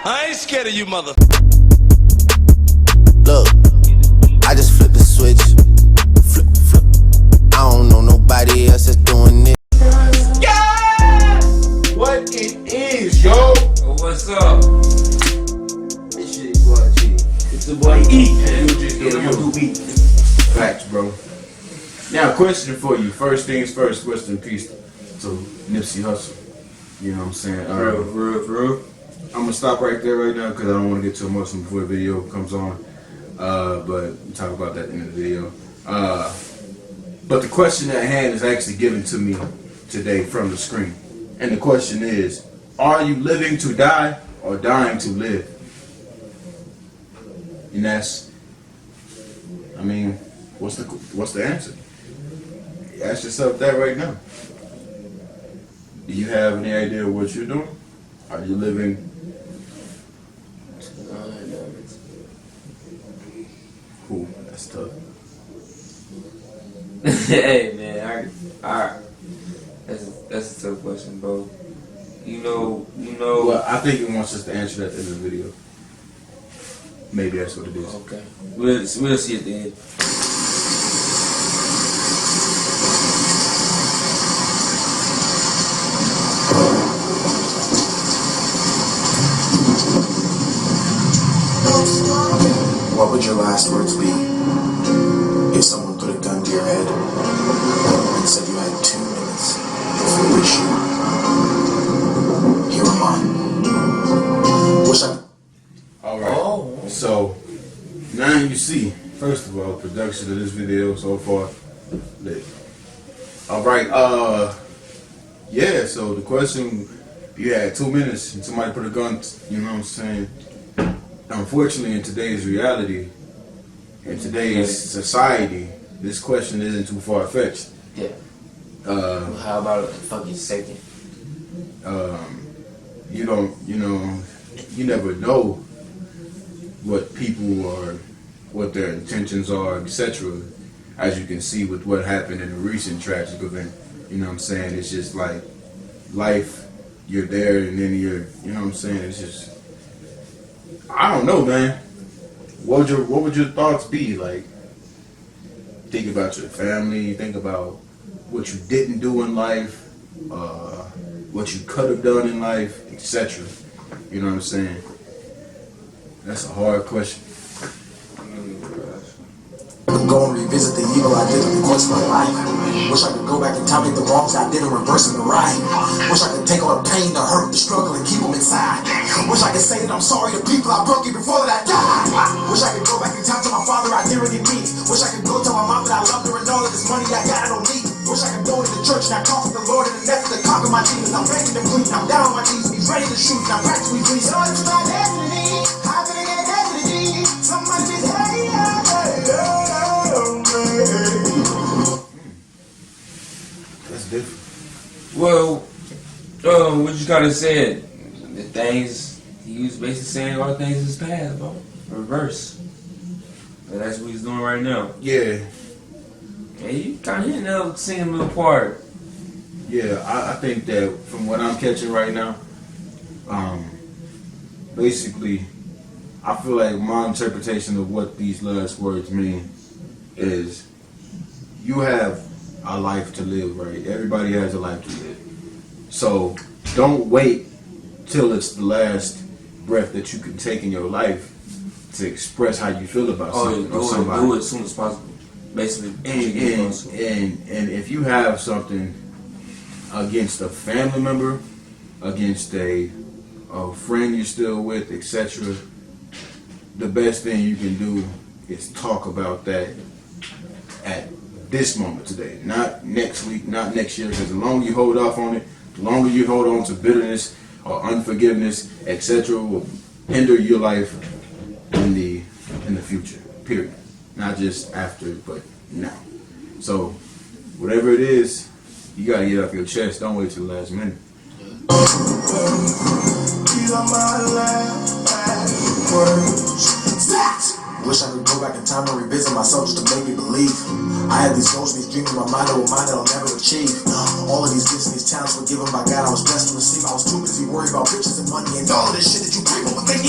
I ain't scared of you, mother. Look, I just flipped the switch. Flip, flip. I don't know nobody else that's doing this. Yeah! What it is, yo? What's up? This shit, boy, G. It's the boy E. You just get him to eat. Facts, bro. Now, question for you. First things first, rest in peace to Nipsey Hussle. You know what I'm saying? For real. I'm gonna stop right there right now because I don't want to get too emotional before the video comes on. But we'll talk about that in the video. But the question at hand is actually given to me today from the screen. And the question is, are you living to die or dying to live? And that's, I mean, what's the answer? Ask yourself that right now. Do you have any idea what you're doing? Are you living? Cool, that's tough. Hey man, that's a tough question, bro. You know. Well, I think he wants us to answer that in the video. Maybe that's what it is. Okay, we'll see at the end. What would your last words be if someone put a gun to your head and said you had 2 minutes before they shoot? Here am I. Wish I. Alright, So now you see, first of all, production of this video so far lit. Alright, yeah, so the question, you had 2 minutes and somebody put a gun, you know what I'm saying? Unfortunately, in today's reality, in today's society, this question isn't too far-fetched. Yeah. How about a fucking second? You never know what people are, what their intentions are, etc. As you can see with what happened in a recent tragic event. You know what I'm saying? It's just like life, you're there and then you know what I'm saying? It's just, I don't know, man. What would your thoughts be? Like, think about your family, think about what you didn't do in life, what you could have done in life, etc. You know what I'm saying? That's a hard question. Go and revisit the evil I did in the course of my life. Wish I could go back and tell me the wrongs I did and reverse them to right. Wish I could take all the pain, the hurt, the struggle, and keep them inside. Wish I could say that I'm sorry to people I broke you before that I died. Wish I could go back and tell to my father I did what he needs. Wish I could go tell my mom that I loved her and all of this money I got I don't need. Wish I could go to the church and I talk with the Lord in an effort to conquer my demons. I'm begging to please, I'm down on my knees, he's ready to shoot, and I'm practically pleased. Oh, it's my destiny, how can I get destiny? Somebody just hey, That's different. Well, what you kind of said, the things he was basically saying, all things is past, bro. Reverse. And that's what he's doing right now. Yeah. And you kind of hitting up, singing a little part. Yeah, I think that from what I'm catching right now, basically, I feel like my interpretation of what these last words mean is you have a life to live, right? Everybody has a life to live. So don't wait till it's the last breath that you can take in your life to express how you feel about something or somebody. Do it as soon as possible. Basically, and if you have something against a family member, against a friend you're still with, etc., the best thing you can do is talk about that at this moment today, not next week, not next year, because the longer you hold off on it, the longer you hold on to bitterness or unforgiveness, etc., will hinder your life in the future, period. Not just after, but now. So, whatever it is, you gotta get off your chest. Don't wait till the last minute. Wish I could go back in time and revisit myself just to make me believe. I had these goals, these dreams in my mind that were mine that I'll never achieve. All of these gifts and these talents were given by God. I was blessed to receive. I was too busy worried about riches and money and all of this shit that you people would think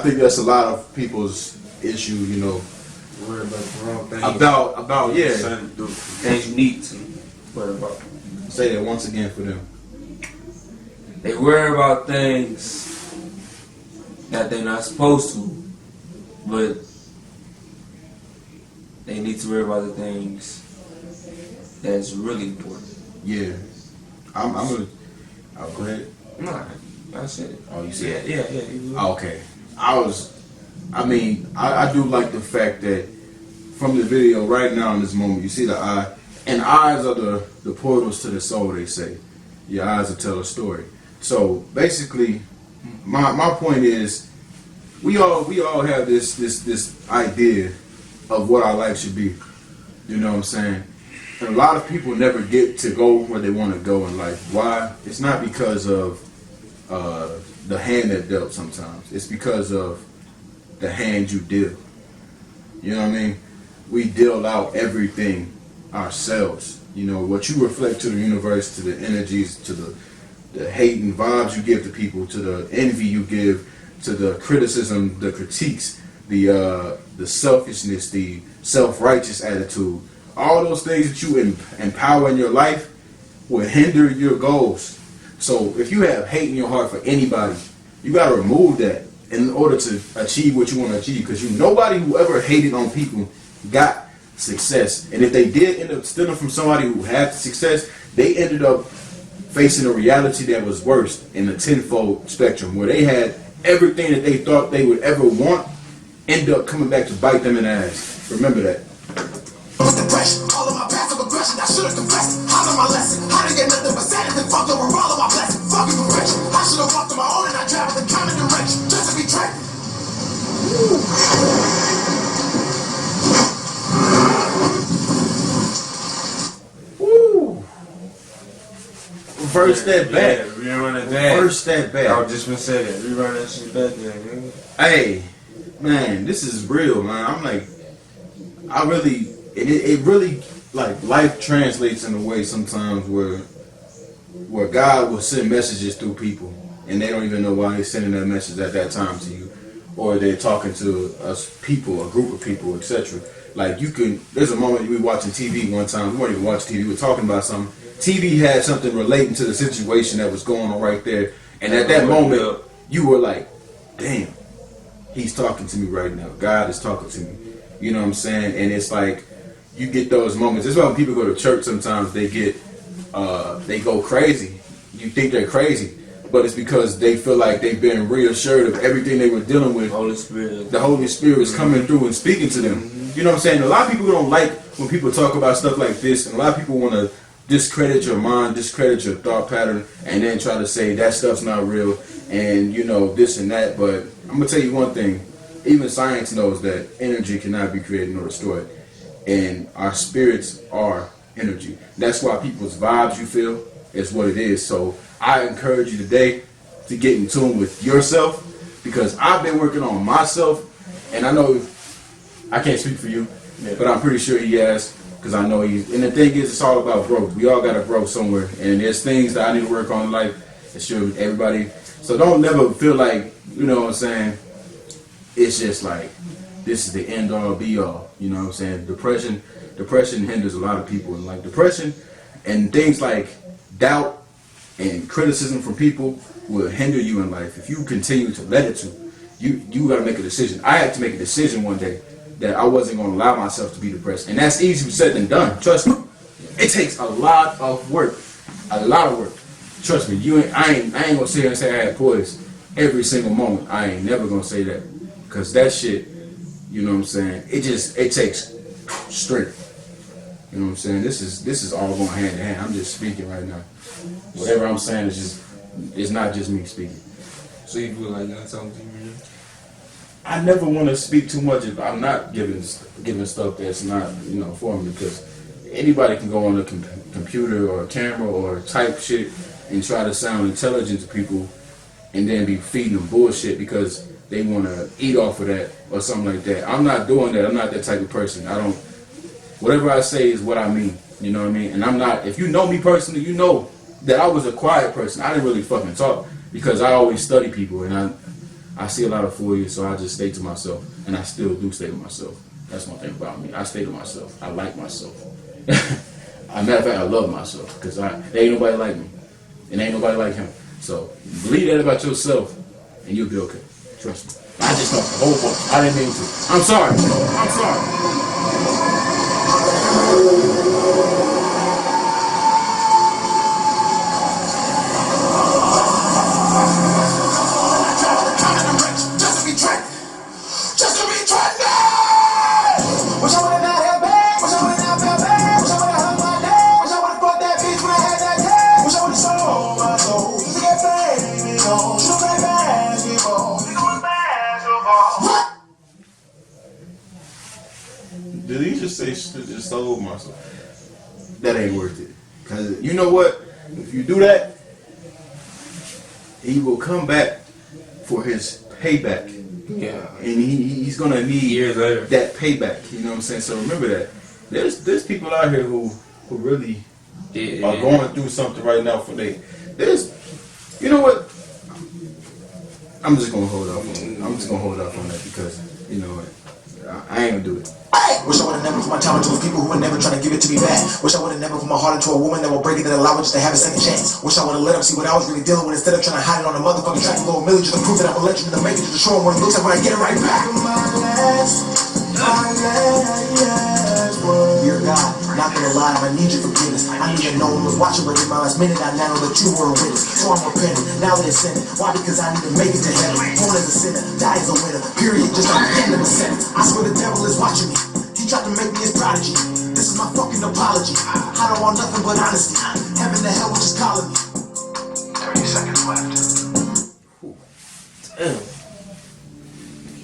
think that's a lot of people's issue, you know, Worry about the wrong things. about yeah. Son, the things you need to worry about. Say that once again for them. They worry about things that they're not supposed to, but they need to worry about the things that's really important. Yeah. I'm gonna. Oh, go ahead. Nah, I said it. Oh, you said Yeah. You Oh, okay. I do like the fact that from the video right now in this moment, you see the eye, and eyes are the portals to the soul, they say. Your eyes will tell a story. So basically, my point is, we all have this idea of what our life should be. You know what I'm saying? And a lot of people never get to go where they want to go in life. Why? It's not because of the hand that dealt sometimes. It's because of the hand you deal. You know what I mean? We deal out everything ourselves. You know, what you reflect to the universe, to the energies, to the hate and vibes you give to people, to the envy you give, to the criticism, the critiques, the selfishness, the self-righteous attitude. All those things that you empower in your life will hinder your goals. So if you have hate in your heart for anybody, you got to remove that in order to achieve what you want to achieve. Because nobody who ever hated on people got success. And if they did end up stealing from somebody who had success, they ended up facing a reality that was worse in the tenfold spectrum, where they had everything that they thought they would ever want end up coming back to bite them in the ass. Remember that. Depression, all of my passive aggression, I should've confessed. I learned my lesson. I didn't get nothing but sadness and fucked over all of my blessings. Fucking perfection. I should've walked on my own and I traveled in counter direction just to be trapped. Woo! Reverse that back. Yeah, rerun that back. Reverse that back. I was just gonna say that. Rerun that shit back there, nigga. Hey, man, this is real, man. I'm like, it really, like, life translates in a way sometimes where God will send messages through people, and they don't even know why he's sending that message at that time to you, or they're talking to us people, a group of people, etc. Like, there's a moment we were watching TV one time, we weren't even watching TV, we were talking about something. TV had something relating to the situation that was going on right there, and at that moment, you were like, damn, he's talking to me right now. God is talking to me. You know what I'm saying? And it's like, you get those moments. That's why when people go to church sometimes they go crazy. You think they're crazy, but it's because they feel like they've been reassured of everything they were dealing with. Holy Spirit. The Holy Spirit is coming through and speaking to them. You know what I'm saying? A lot of people don't like when people talk about stuff like this, and a lot of people want to discredit your mind, discredit your thought pattern, and then try to say that stuff's not real, and you know, this and that. But I'm gonna tell you one thing. Even science knows that energy cannot be created nor destroyed. And our spirits are energy. That's why people's vibes you feel is what it is. So I encourage you today to get in tune with yourself, because I've been working on myself, and I know I can't speak for you, but I'm pretty sure he has, because I know he's. And the thing is, it's all about growth. We all got to grow somewhere, and there's things that I need to work on in life. It's sure everybody. So don't never feel like, you know what I'm saying, it's just like, this is the end all be all. You know what I'm saying? Depression hinders a lot of people. And like depression and things like doubt and criticism from people will hinder you in life. If you continue to let it to, you got to make a decision. I had to make a decision one day that I wasn't going to allow myself to be depressed. And that's easier said than done. Trust me. It takes a lot of work. A lot of work. Trust me. I ain't going to sit here and say I had poise every single moment. I ain't never going to say that. Because that shit, you know what I'm saying, it takes strength. You know what I'm saying? This is all going hand in hand. I'm just speaking right now. Whatever I'm saying it's not just me speaking. So you feel like God talking to you right now? I never want to speak too much if I'm not giving stuff that's not, you know, for me, because anybody can go on a computer or a camera or type shit and try to sound intelligent to people and then be feeding them bullshit because they want to eat off of that or something like that. I'm not doing that. I'm not that type of person. Whatever I say is what I mean. You know what I mean? And I'm not, if you know me personally, you know that I was a quiet person. I didn't really fucking talk because I always study people, and I see a lot of failure, so I just stay to myself, and I still do stay to myself. That's one thing about me. I stay to myself. I like myself. As a matter of fact, I love myself because there ain't nobody like me, and ain't nobody like him. So believe that about yourself, and you'll be okay. Trust me. I just talked a whole bunch. I didn't mean to. I'm sorry. I'm sorry. Did he just say just sold myself? That ain't worth it. Cause you know what? If you do that, he will come back for his payback. Yeah. And he's gonna need years later that payback. You know what I'm saying? So remember that. There's people out here who really are going through something right now for there's you know what? I'm just gonna hold off on it. I'm just gonna hold off on that because you know what? I ain't gonna do it. Wish I would've never put my time into those people who would never try to give it to me back. Wish I would've never put my heart into a woman that will break it and allow it just to have a second chance. Wish I would've let them see what I was really dealing with instead of trying to hide it on a motherfucking track of little million just to prove that I'm a legend and to make it just to show them what it looks like when I get it right back. Dear God, not gonna lie, I need your forgiveness. I need to know one was watching, but in my last minute I now know that you were a witness. So I'm repenting, now that it's sinning. Why? Because I need to make it to heaven. Born as a sinner, die as a winner. Period, just like the end of the sentence. I swear the devil is watching me. He tried to make me his prodigy. This is my fucking apology. I don't want nothing but honesty. Heaven to hell, which is calling me. 30 seconds left. Damn.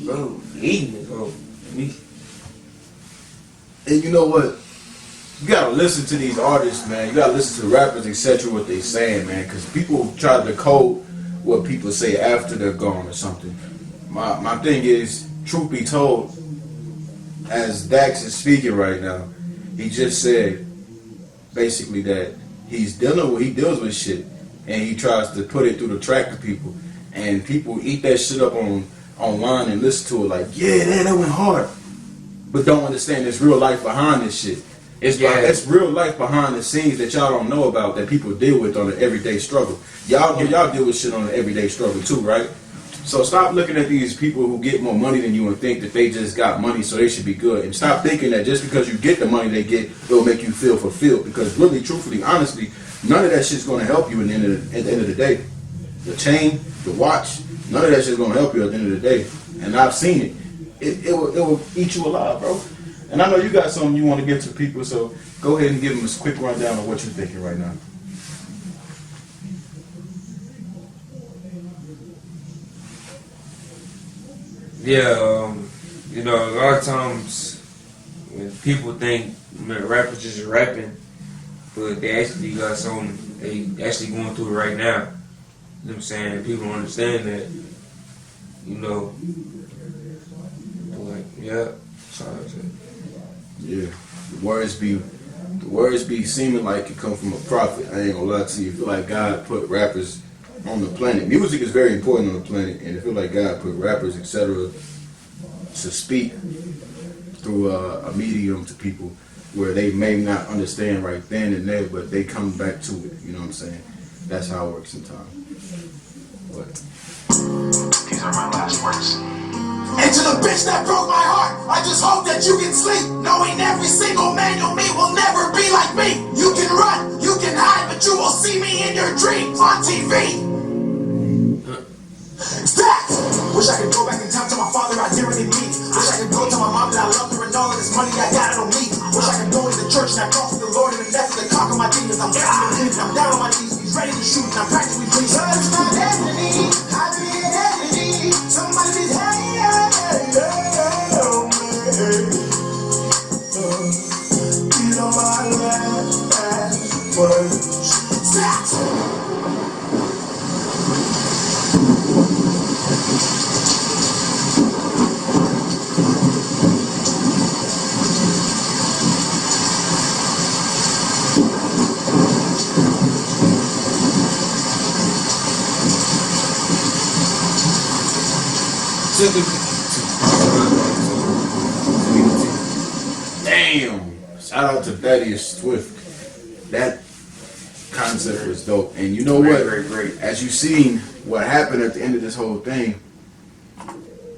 Bro, eating it, bro. Me. And you know what? You gotta listen to these artists, man. You gotta listen to rappers, etc. What they saying, man. Because people try to code what people say after they're gone or something. My thing is, truth be told, as Dax is speaking right now, he just said basically that he deals with shit, and he tries to put it through the track to people, and people eat that shit up online and listen to it like, yeah, that went hard, but don't understand there's real life behind this shit. It's real life behind the scenes that y'all don't know about that people deal with on an everyday struggle. Y'all deal with shit on an everyday struggle too, right? So stop looking at these people who get more money than you and think that they just got money so they should be good. And stop thinking that just because you get the money they get, it'll make you feel fulfilled. Because really, truthfully, honestly, none of that shit's going to help you at the end of the day. The chain, the watch, none of that shit's going to help you at the end of the day. And I've seen it. It will eat you alive, bro. And I know you got something you want to give to people, so go ahead and give them a quick rundown of what you're thinking right now. Yeah, you know, a lot of times when people think rappers just rapping, but they actually got something they actually going through it right now. You know what I'm saying? People don't understand that, you know. Like, yeah, sorry. Yeah, the words be seeming like it come from a prophet. I ain't gonna lie to you. I feel like God put rappers on the planet. Music is very important on the planet, and I feel like God put rappers, etc., to speak through a medium to people where they may not understand right then and there, but they come back to it. You know what I'm saying? That's how it works sometimes. What? These are my last words. And to the bitch that broke my heart, I just hope that you can sleep, knowing every single man you'll meet will never be like me. You can run, you can hide, but you will see me in your dreams on TV. Stacks! Wish I could go back in time to my father I dearly need. Wish I could go tell my mom that I loved her and all of this money I got it on me. Wish I could go into the church and I talk to the Lord in the death of the cock of my demons. I'm down on my knees, he's ready to shoot and I'm practically bleeding. Touch my destiny, I be an enemy. Somebody's hanging out. These are my last words. Stacks! Damn! Shout out to Thaddeus Swift. That concept was dope. And you know what? Great. As you seen what happened at the end of this whole thing,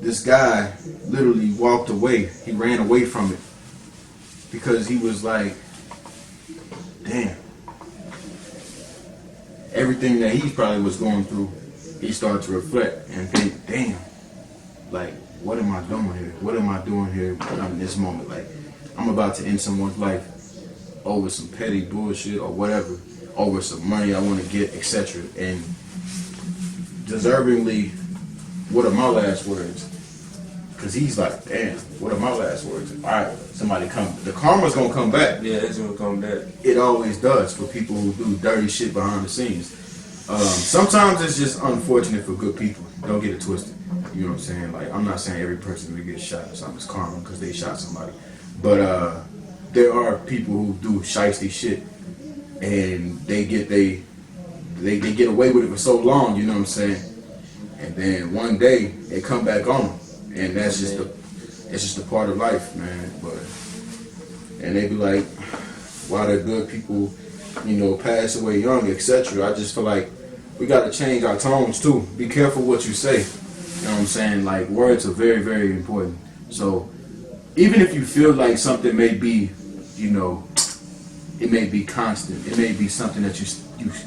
this guy literally walked away. He ran away from it because he was like, damn. Everything that he probably was going through, he started to reflect and think, damn, like, what am I doing here? What am I doing here in this moment? Like, I'm about to end someone's life over some petty bullshit or whatever, over some money I want to get, etc. And deservingly, what are my last words? Because he's like, damn, what are my last words? If somebody come, the karma's gonna come back. Yeah, it's gonna come back. It always does for people who do dirty shit behind the scenes. Sometimes it's just unfortunate for good people. Don't get it twisted. You know what I'm saying? Like, I'm not saying every person who gets shot or something is karma because they shot somebody. But there are people who do shiesty shit and they get away with it for so long, you know what I'm saying? And then one day they come back on them. And that's just a part of life, man. And they be like, why the good people, you know, pass away young, etc. I just feel like we gotta change our tones too. Be careful what you say. You know what I'm saying? Like, words are very, very important. So even if you feel like something may be, you know, it may be constant. It may be something that you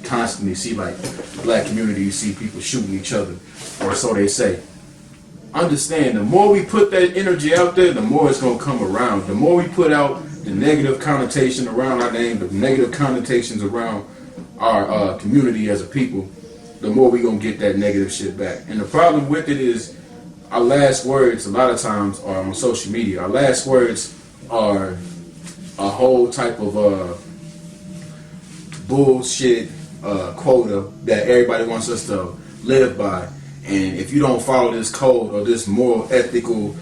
constantly see, like black community, you see people shooting each other, or so they say. Understand, the more we put that energy out there, the more it's going to come around. The more we put out the negative connotation around our name, the negative connotations around our community as a people, the more we going to get that negative shit back. And the problem with it is our last words a lot of times are on social media. Our last words are a whole type of bullshit quota that everybody wants us to live by. And if you don't follow this code or this moral, ethical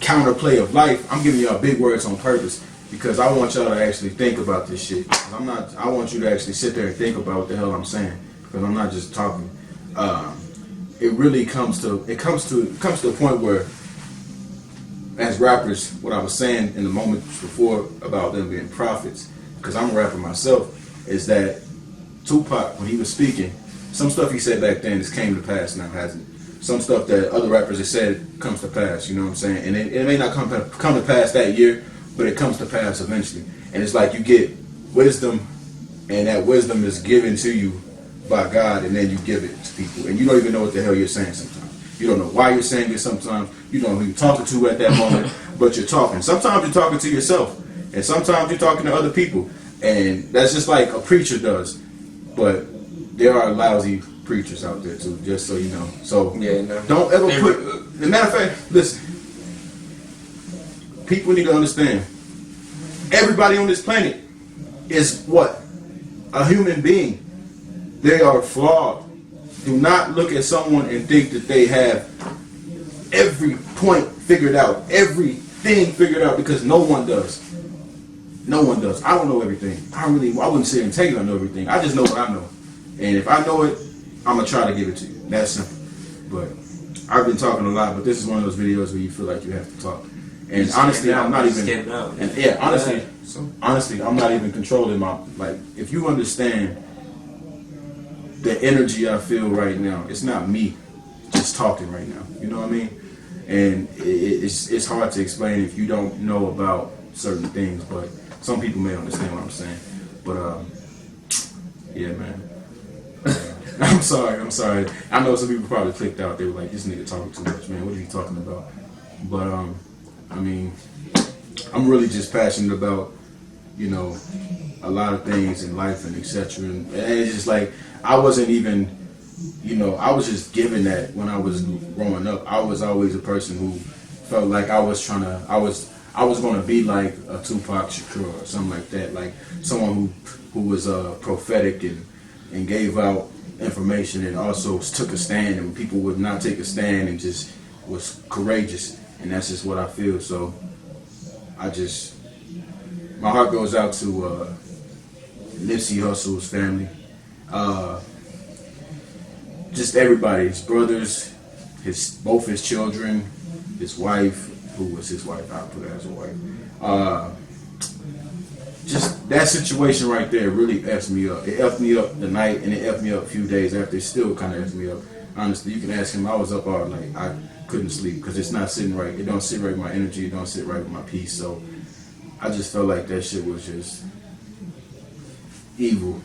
counterplay of life, I'm giving y'all big words on purpose because I want y'all to actually think about this shit. I want you to actually sit there and think about what the hell I'm saying, because I'm not just talking. It really comes to a point where, as rappers, what I was saying in the moment before about them being prophets, because I'm a rapper myself, is that Tupac, when he was speaking, some stuff he said back then just came to pass now, hasn't it? Some stuff that other rappers have said comes to pass, you know what I'm saying? And it may not come to pass that year, but it comes to pass eventually. And it's like you get wisdom, and that wisdom is given to you by God, and then you give it to people. And you don't even know what the hell you're saying sometimes. You don't know why you're saying it sometimes. You don't know who you're talking to at that moment, but you're talking. Sometimes you're talking to yourself, and sometimes you're talking to other people. And that's just like a preacher does. But there are lousy preachers out there too, just so you know. So yeah, no. Don't ever put. As a matter of fact, listen. People need to understand. Everybody on this planet is what? A human being. They are flawed. Do not look at someone and think that they have every point figured out, everything figured out, because no one does. No one does. I don't know everything. I wouldn't sit and tell you I know everything. I just know what I know. And if I know it, I'm going to try to give it to you. That's simple. But I've been talking a lot, but this is one of those videos where you feel like you have to talk. And honestly, I'm not even... honestly, I'm not even controlling my... Like, if you understand the energy I feel right now, it's not me just talking right now. You know what I mean? And it's hard to explain if you don't know about certain things, but some people may understand what I'm saying. But, yeah, man. I'm sorry. I know some people probably clicked out. They were like, this nigga talking too much, man. What is he talking about? But, I mean, I'm really just passionate about, you know, a lot of things in life and etc. And it's just like, I wasn't even, you know, I was just given that when I was growing up. I was always a person who felt like I was going to be like a Tupac Shakur or something like that. Like someone who was prophetic and gave out information and also took a stand, and people would not take a stand and just was courageous. And that's just what I feel. So my heart goes out to Nipsey Hussle's family, just everybody, his brothers, both his children, his wife, who was his wife, I put her as a wife. Just that situation right there really effed me up. It effed me up the night, and it effed me up a few days after. It still kind of effed me up. Honestly, you can ask him. I was up all night. I couldn't sleep because it's not sitting right. It don't sit right with my energy. It don't sit right with my peace. So I just felt like that shit was just evil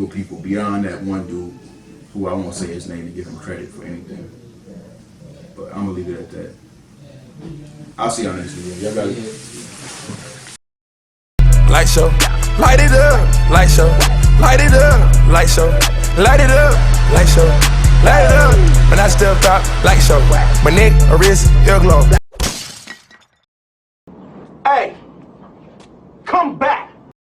people beyond that one dude who I won't say his name to give him credit for anything. But I'm gonna leave it at that. I'll see y'all next video. Y'all got it. Light show, light it up, light show, light it up, light show, light it up, light show, light it up. When I stepped out, light show, my neck, a wrist, ear glow. Hey, come back.